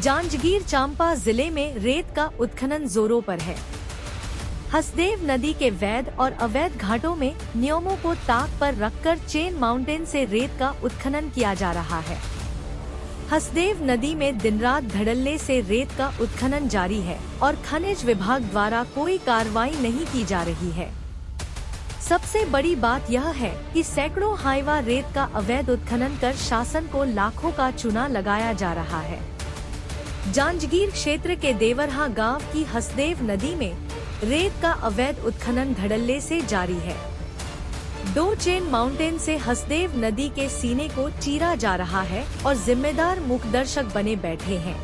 जांजगीर चांपा जिले में रेत का उत्खनन जोरों पर है। हसदेव नदी के वैध और अवैध घाटों में नियमों को ताक पर रखकर चेन माउंटेन से रेत का उत्खनन किया जा रहा है। हसदेव नदी में दिन रात धड़ल्ले से रेत का उत्खनन जारी है और खनिज विभाग द्वारा कोई कार्रवाई नहीं की जा रही है। सबसे बड़ी बात यह है कि सैकड़ों हाइवा रेत का अवैध उत्खनन कर शासन को लाखों का चूना लगाया जा रहा है। जांजगीर क्षेत्र के देवरहा गांव की हसदेव नदी में रेत का अवैध उत्खनन धड़ल्ले से जारी है। 2 चेन माउंटेन से हसदेव नदी के सीने को चीरा जा रहा है और जिम्मेदार मूकदर्शक बने बैठे हैं।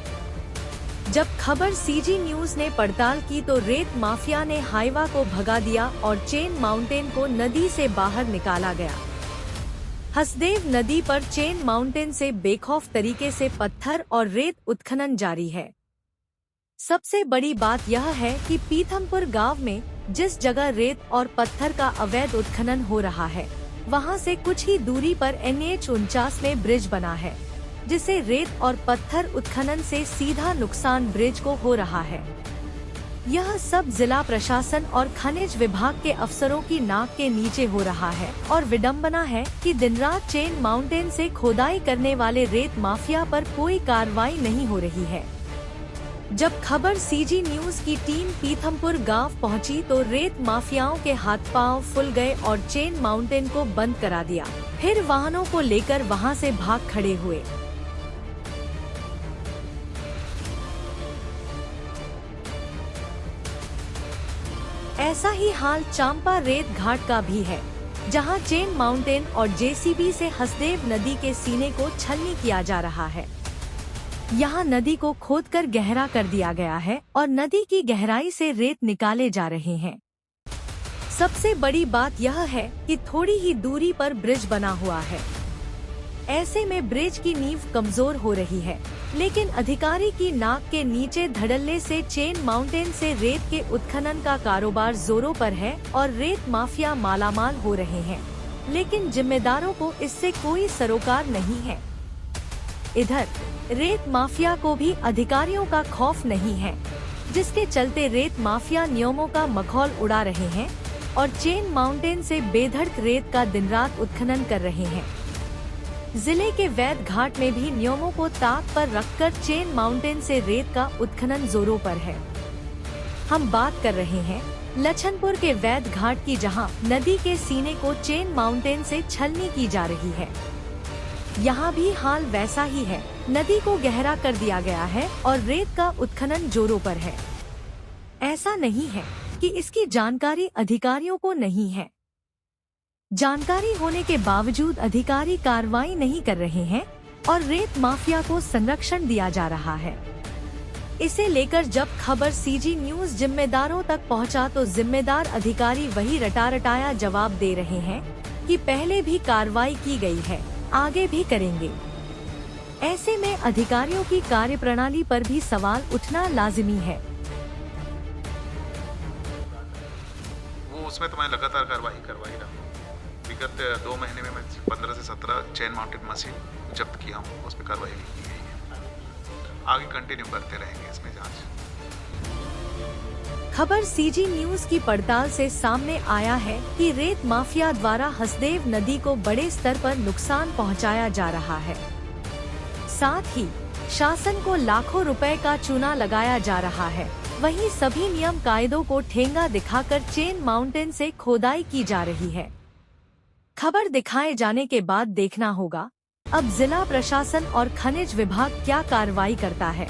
जब खबर सीजी न्यूज ने पड़ताल की तो रेत माफिया ने हाइवा को भगा दिया और चेन माउंटेन को नदी से बाहर निकाला गया। हसदेव नदी पर चेन माउंटेन से बेखौफ तरीके से पत्थर और रेत उत्खनन जारी है। सबसे बड़ी बात यह है कि पीथमपुर गांव में जिस जगह रेत और पत्थर का अवैध उत्खनन हो रहा है, वहां से कुछ ही दूरी पर NH 49 में ब्रिज बना है, जिसे रेत और पत्थर उत्खनन से सीधा नुकसान ब्रिज को हो रहा है। यह सब जिला प्रशासन और खनिज विभाग के अफसरों की नाक के नीचे हो रहा है और विडंबना है कि दिन रात चेन माउंटेन से खोदाई करने वाले रेत माफिया पर कोई कार्रवाई नहीं हो रही है। जब खबर सीजी न्यूज की टीम पीथमपुर गांव पहुंची तो रेत माफियाओं के हाथ पांव फूल गए और चेन माउंटेन को बंद करा दिया। फिर वाहनों को लेकर वहां से भाग खड़े हुए। ऐसा ही हाल चांपा रेत घाट का भी है, जहां चेन माउंटेन और JCB से हसदेव नदी के सीने को छलनी किया जा रहा है। यहां नदी को खोदकर गहरा कर दिया गया है और नदी की गहराई से रेत निकाले जा रहे हैं। सबसे बड़ी बात यह है कि थोड़ी ही दूरी पर ब्रिज बना हुआ है। ऐसे में ब्रिज की नींव कमजोर हो रही है, लेकिन अधिकारी की नाक के नीचे धड़ल्ले से चेन माउंटेन से रेत के उत्खनन का कारोबार जोरों पर है और रेत माफिया मालामाल हो रहे हैं, लेकिन जिम्मेदारों को इससे कोई सरोकार नहीं है। इधर रेत माफिया को भी अधिकारियों का खौफ नहीं है, जिसके चलते रेत माफिया नियमों का मखौल उड़ा रहे हैं और चेन माउंटेन से बेधड़क रेत का दिन रात उत्खनन कर रहे हैं। जिले के वैध घाट में भी नियमों को ताक पर रखकर चेन माउंटेन से रेत का उत्खनन जोरों पर है। हम बात कर रहे हैं लछनपुर के वैध घाट की, जहां नदी के सीने को चेन माउंटेन से छलनी की जा रही है। यहाँ भी हाल वैसा ही है। नदी को गहरा कर दिया गया है और रेत का उत्खनन जोरों पर है। ऐसा नहीं है कि इसकी जानकारी अधिकारियों को नहीं है। जानकारी होने के बावजूद अधिकारी कार्रवाई नहीं कर रहे हैं और रेत माफिया को संरक्षण दिया जा रहा है। इसे लेकर जब खबर सीजी न्यूज जिम्मेदारों तक पहुंचा तो जिम्मेदार अधिकारी वही रटारटाया जवाब दे रहे हैं कि पहले भी कार्रवाई की गई है, आगे भी करेंगे। ऐसे में अधिकारियों की कार्यप्रणाली पर भी सवाल उठना लाजिमी है। वो उसमें तो मैं लगातार कार्रवाई करवाई रहा। विगत 2 महीने में मैं 15 से 17 चेन माउंटेन मशीन जब्त किया हूँ, उस पर कार्रवाई भी की गई है। आगे कंटिन्यू करते रहेंगे इसमें जांच। खबर सीजी न्यूज की पड़ताल से सामने आया है कि रेत माफिया द्वारा हसदेव नदी को बड़े स्तर पर नुकसान पहुंचाया जा रहा है। साथ ही शासन को लाखों रुपए का चूना लगाया जा रहा है। वहीं सभी नियम कायदों को ठेंगा दिखाकर चेन माउंटेन से खोदाई की जा रही है। खबर दिखाए जाने के बाद देखना होगा अब जिला प्रशासन और खनिज विभाग क्या कार्रवाई करता है।